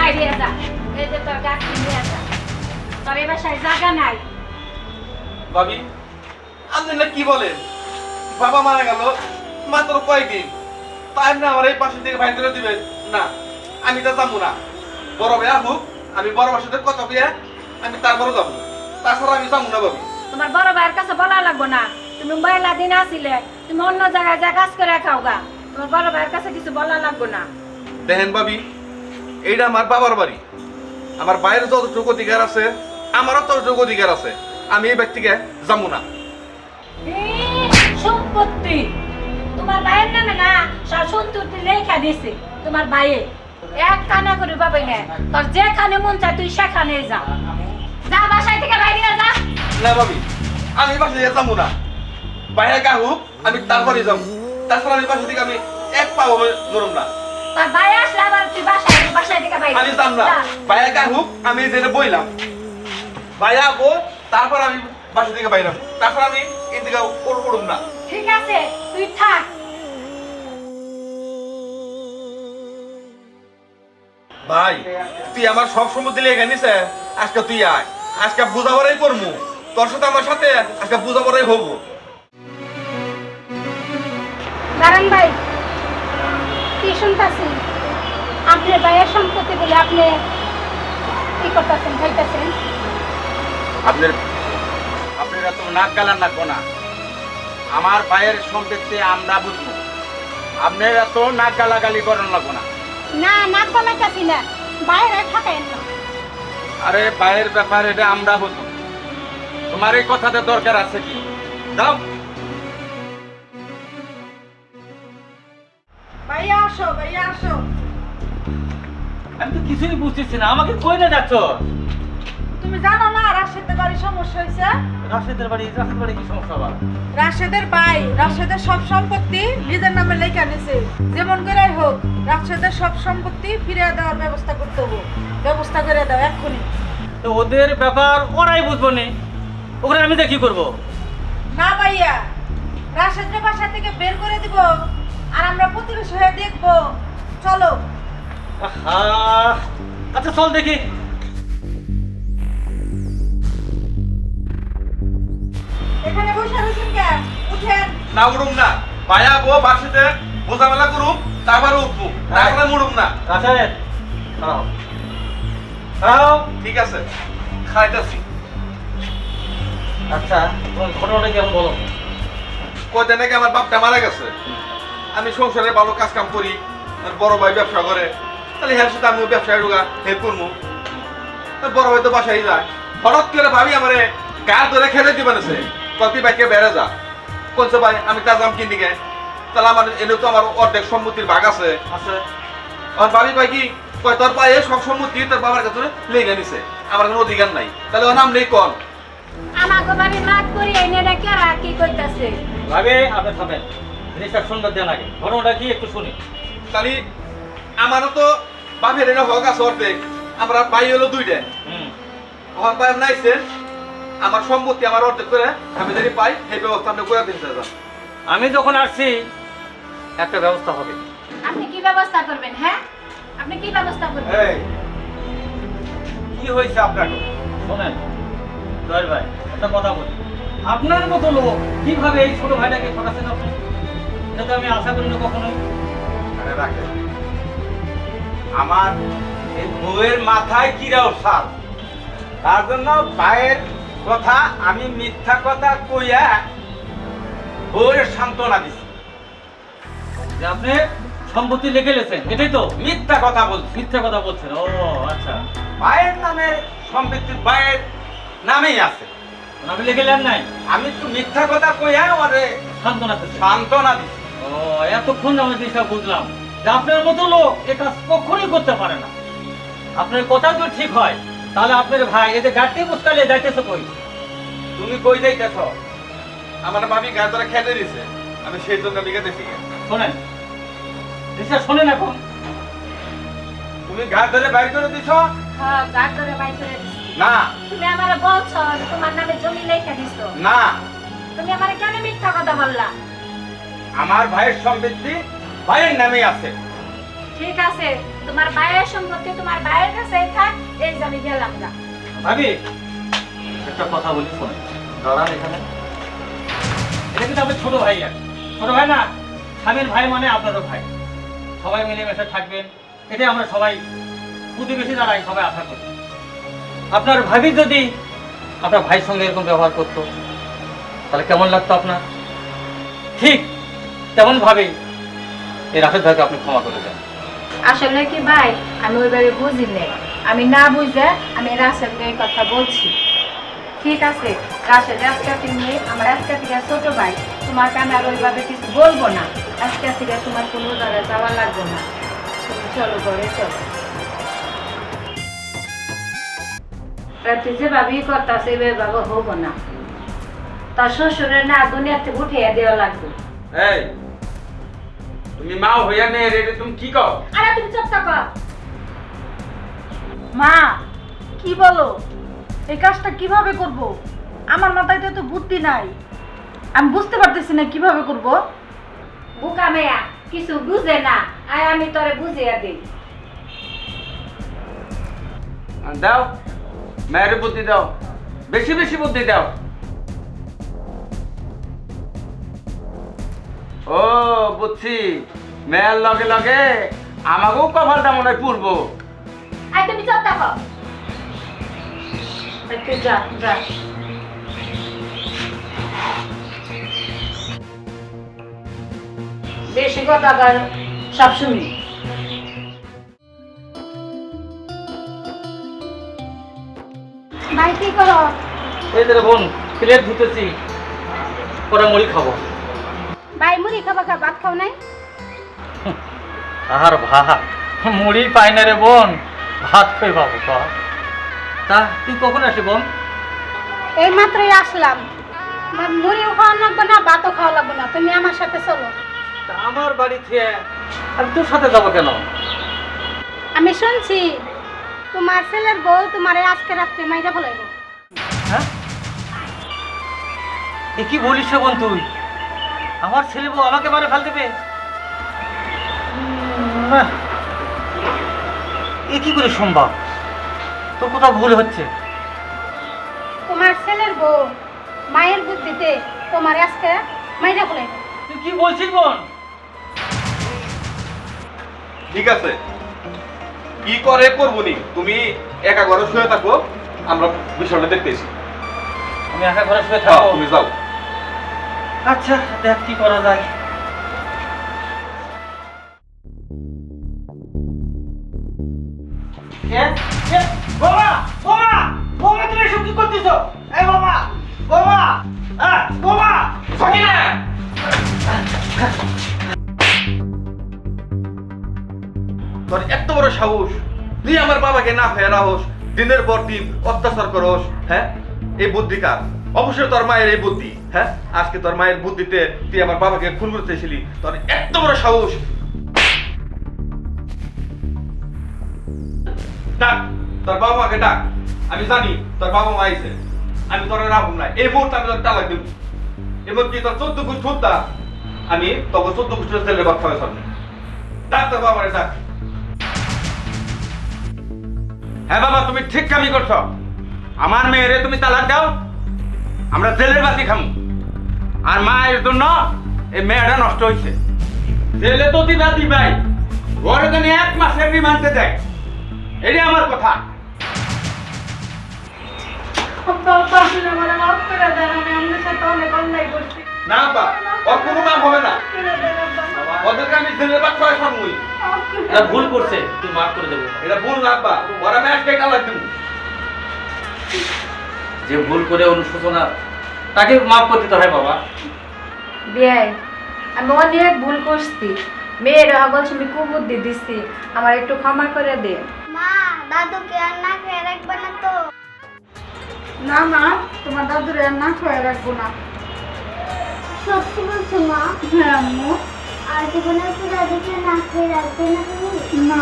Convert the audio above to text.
বাইরে যা, এই যে তোর গাছ নিয়ে যা, তোর এ বাসায় জায়গা নাই। ভাবি আপনি না কি বলেন? বাবা মারা গেল মাত্র কয়েকদিন, তাই না আমার এই পাশে থেকে বাইর করে দিবেন? না, আমি তো যাবো না। বড় ভাই আসুক, আমি বড় ভাইয়ের সাথে কথা বলে আমি তারপরে যাবো, তাছাড়া আমি যাবো না। ভাবি তোমার বড় ভাইয়ের কাছে বলা লাগবো না, তুমি মহিলা দিন আসিলে তুমি অন্য জায়গায় যা কাজ করে খাও গা, তোমার বড় ভাইয়ের কাছে কিছু বলা লাগবো না। দেখেন ভাবি, এইটা আমার বাবার বাড়ি, আমার বাইরে যতটুকু অধিকার আছে আমারও ততটুকু অধিকার আছে। আমি এই ব্যক্তিকে যাবো না। সম্পত্তি তোমার ভাইয়ের নামে না, সব সম্পত্তি লেখা দিছে তোমার ভাইয়ে। এক কানা করে পাবে না, তোর যেখানে মন চায় তুই সেখানে যা, যা বাসায় থেকে বাইরে যা। না ভাবি, আমি বাসা থেকে যাবো না। বাইরে গাহুক আমি তারপরে যাবো, তাছাড়া আমি বাসা থেকে আমি এক পাবো নরম না। তোর ভাই আসলে আবার তুই বাসায় থেকে বাইরে আমি যাব না। বাইরে গাহুক আমি জেনে বইলাম, বাইরে আবো তারপর আমি বাসা থেকে বাইরাম, তাছাড়া আমি এদিকে করুম না। ঠিক আছে তুই থাক। ভাই তুই আমার সব সম্পত্তি লেখা নিছে, আজকে তুই আয়, আজকে বুঝাবারই করবো তোর সাথে, আমার সাথে আজকে বুঝাবারই হবো। দাঁড়ান ভাই, কি শুনতাছি আপনার ভাইয়ের সম্পত্তি বলে আপনি কি করতেছেন, খাইতেছেন? আপনারা তো নাক গালান না কোনা, আমার ভাইয়ের সম্পত্তি আমরা বুঝবো, আপনারা তো নাক গালাগালি করেন না কোনা। না, নাক গলাইতাছি না, বাইরে থাকেন না। আরে ভাইয়ের ব্যাপার এটা আমরা বুঝবো, তোমার এই কথাতে দরকার আছে কি? যাও। ভাইয়া আসো, ভাইয়া আসো। আমি তো কিছুই বুঝতেছি না, আমাকে কই না যাচ্ছ? তুমি জানো না রাশেদের বাড়ির সমস্যা হয়েছে? রাশেদের বাড়ি কি সমস্যা আবার? রাশেদের ভাই রাশেদের সব সম্পত্তি নিজের নামে লেখা নিছে, যেমন করেই হোক রাশেদের সব সম্পত্তি ফিরিয়ে দেওয়ার ব্যবস্থা করতে হবে। ব্যবস্থা করে দাও এক্ষুনি। তো ওদের ব্যাপার ওরাই বুঝবো নি, ওখানে আমি দেখি করবো? না ভাইয়া, রাশেদের বাসা থেকে বের করে দিব, আর আমরা প্রতিবেশী হয়ে দেখবো। চলো। আহা, আচ্ছা চল দেখি। এখানে বসে রয়েছেন কেন? উঠেন। না উড়ুম না, ভাইয়া বো বাসাতে বোঝামেলা করুম, তারপরে উঠবো, তারপরে মুড়ুম না। রাশেদ খাও খাও। ঠিক আছে, খাইতেছি। আচ্ছা তোমার ঘটনাটা কেমন বলো? কয়দিন আগে আমার বাপটা মারা গেছে, আমি সংসারে ভালো কাজ কাম করি, আর বড় ভাই ব্যবসা করে, তাহলে হ্যাঁ সাথে আমিও ব্যবসায় ঢুকা হেল্প করবো। বড় ভাই তো বাসায় যায়, হঠাৎ করে ভাবি আমারে গা ধরে খেলে দিবে না, কতি ভাইকে বেড়ে যা কোনছে ভাই আমি তার দাম কিনি গে, তাহলে আমার এনে তো আমার অর্ধেক সম্মতির ভাগ আছে। আমার ভাবি ভাই কি কয় তোর পায়ে সব সম্মতি তোর বাবার কাছে লেগে নিছে, আমার কোনো অধিকার নাই, তাহলে ওর নাম নেই কন। আমাকে বাড়ি লাগ করি এনে রেখে আর কি কইতাছে? ভাবে আপনি থামেন, জিনিসটা সুন্দর দেন আগে, ঘটনাটা কি একটু শুনি। তাহলে আমারও তো বাপের এনে হক আছে অর্ধেক, আমরা ভাই হলো দুইটা, হক ভাই নাইছে, আমার সম্পত্তি আমার অর্ধেক করে আমি যদি পাই সেই ব্যবস্থা আপনি করে দিতে চান। আমি যখন আসছি একটা ব্যবস্থা হবে। আপনি কি ব্যবস্থা করবেন? হ্যাঁ, আপনি কি ব্যবস্থা করবেন? এই কি হয়েছে আপনার? শোনেন জয় ভাই, একটা কথা বলি, আপনার মতো লোক কিভাবে এই ছোট ভাইটাকে ঠকাচ্ছেন আপনি, এটা তো আমি আশা করি না কখনোই। আরে রাখেন, আমার এই বউয়ের মাথায় কিরাও সাল, তার জন্য ভাইয়ের কথা আমি মিথ্যা কথা কইয়া বউয়ের সান্ত্বনা দিছি। যে আপনি সম্পত্তি লিখে লেছেন, এটাই তো? মিথ্যা কথা বলছি। মিথ্যা কথা বলছেন? ও আচ্ছা, ভাইয়ের নামে সম্পত্তি ভাইয়ের নামেই আছে, আমি লিখে নেন নাই, আমি একটু মিথ্যা কথা কইয়া ওরে সান্ত্বনা দিচ্ছেন। সান্ত্বনা দিছি। ও এতক্ষণ আমি জিনিসটা বুঝলাম যে আপনার মতো লোক এ কাজ কখনোই করতে পারে না। আপনার কথা যদি ঠিক হয় তাহলে আপনার ভাই এদের গাড়ি মুস্কালে যাইতেছে কই? তুমি কই যাইতেছ? আমার ভাবি গা ধরে খেতে দিছে, আমি সেই জন্য লিখে দিছি। শোনেন জিনিসটা শোনেন, এখন তুমি ঘাট ধরে বাইর করে দিছ? হ্যাঁ, গাছ ধরে বাই করে দিছি। না তুমি আমারে বলছো তোমার নামে জমি লেখা দিছো, না, তুমি আমারে কেন মিথ্যা কথা বললা? আমার ভাইয়ের সম্পত্তি ভাইয়ের নামেই আছে, ঠিক আছে, তোমার ভাইয়ের সম্পত্তি তোমার ভাইয়ের কাছেই থাক, এই যে আমি গেলাম না। ভাবি একটা কথা বলি শোনে, দাঁড়ান এখানে। এটা কিন্তু আমার ছোট ভাই, আর ছোট ভাই না, স্বামীর ভাই মানে আপনারও ভাই। সবাই মিলেমিশে থাকবেন, এটাই আমরা সবাই প্রতিবেশী দ্বারাই সবাই আশা করি। আপনার ভাবি যদি আপনার ভাইয়ের সঙ্গে এরকম ব্যবহার করতো তাহলে কেমন লাগতো আপনার? ঠিক তেমন ভাবেই এই রাশেদ ভাইকে আপনি ক্ষমা করে দেন। আসলে কি ভাই, আমি ওইভাবে বুঝি নাই, আমি না বুঝে আমি রাশেদকে এই কথা বলছি। ঠিক আছে রাশেদ, আজকে তুমি আমার আজকে থেকে ছোট ভাই, তোমাকে আমি আর ওইভাবে কিছু বলবো না। আজকে থেকে তোমার কোনো জায়গায় যাওয়া লাগবে না, তুমি চলো ঘরে চলো। তুই যেভাবে করতা সেভাবে হবো না, তার শ্বশুরের না দুনিয়া থেকে উঠিয়ে দেওয়া লাগবে। এই তুমি মা হইয়া নেই রে, তুমি কি কও? আরে তুমি চুপ থাকো। মা কি বলো? এই কাজটা কিভাবে করব? আমার মাথায় তো এত বুদ্ধি নাই, আমি বুঝতে পারতেছি না কিভাবে করব। বুকা মেয়া কিছু বুঝে না, আর আমি তোরে বুঝিয়ে দিই। দাও মেয়ের বুদ্ধি দাও, বেশি বেশি বুদ্ধি দাও। ও বুঝছি, মেয়ের লগে লগে আমাকেও কপালটা মনে হয় পুরবো। আই তুমি চুপ থাকো। একটু যা যা। বেশি কথা কর, সব শুনি। ভাই কি করো? এই যে বোন প্লেট ধুতেছি, পরে মুড়ি খাবো। ভাই মুড়ি খাবা, ভাত খাও নাই? আর ভাত মুড়ি পাই না রে বোন, ভাত খেয়ে পাবো। তা তুই কখন আসি বোন? এই মাত্রই আসলাম। মুড়িও খাওয়া লাগবে না, ভাতও খাওয়া লাগবে না, তুমি আমার সাথে চলো। তা আমার বাড়ি থেকে আমি তোর সাথে যাবো কেন? আমি শুনছি তোমার ছেলের বউ তোমারে আজকে রাত্রে মাইরা বলাইব। হ্যাঁ এ কি বলিস রে বোন তুই? আমার ছেলে বউ আমাকে মারে ফেল দেবে? না, এ কি করে সম্ভব? তোর কোথাও ভুল হচ্ছে। তোমার ছেলের বউ মায়ের বুদ্ধিতে তোমার আজকে মাইরা বলাইব। তুই কি বলছিস বোন? ঠিক আছে, কি করে করবো নি, তুমি একা ঘরে শুয়ে থাকো, আমরা বিষয়টা দেখতেছি। আমি একা ঘরে শুয়ে হ্যাঁ, থাকবো? তুমি যাও। আচ্ছা দেখ কি করা যায়। বাবা বাবা বাবা, তুমি এসব কি করতেছো? এই বাবা বাবা বাবা সকিনা! তোর এত বড় সাহস, তুই আমার বাবাকে না হয়ে রাহস, দিনের পর দিন অত্যাচার করস। হ্যাঁ, এই বুদ্ধি কার? অবশ্যই তোর মায়ের এই বুদ্ধি। হ্যাঁ, আজকে তোর মায়ের বুদ্ধিতে তুই আমার বাবাকে খুন করতে এসেছিলি। তোর এত বড় সাহস! ডাক তোর বাবা মাকে ডাক, আমি জানি তোর বাবা মা আইছে। আমি তোর রাখুম না, এই মুহূর্তে আমি তোর তালাক দেব। এমনকি তোর 14 গুণ ছোটটা আমি তখন 14 গুষ্ঠের ছেলে বাচ্চা হয়ে সামনে। ডাক তোর বাবারে ডাক। হ্যাঁ বাবা, তুমি ঠিক কামই করছো। আমার মেয়েরে তুমি তালাক দাও, আমরা জেলের বাতি খামু। আর মায়ের জন্য এই মেয়েটা নষ্ট হয়েছে। জেলে তো দিবাই, ঘরে যেন 1 মাসের রিমান্ডে দেয়, এটাই আমার কথা। বাবা আপনি আমারে মাফ করে দেন, আমি আপনার সাথে অনেক অন্যায় করছি। না বা, ওর কোনো নাম হবে না। করে দেন আব্বা। ওদেরকে আমি জেলের বাচ্চা হয়ে সামুই। মাফ করে এটা ভুল করছে, তুই মাফ করে দেবো। এটা ভুল না বা, ওরা আমি আজকে তালাক দেব। যে ভুল করে অনুশোচনা, তাকে মাফ করতে তো হয় বাবা। বিয়াই, আমি অনেক ভুল করছি, মেয়ের বলছি আমি কুবুদ্ধি দিচ্ছি, আমার একটু ক্ষমা করে দে। মা দাদুকে আর না খেয়ে রাখবে না তো? না মা, তোমার দাদুরে আর না খেয়ে রাখবো না। সত্যি বলছো মা? হ্যাঁ আম্মু। আর জীবনে তো দাদুকে না খেয়ে রাখবে না তুমি? না।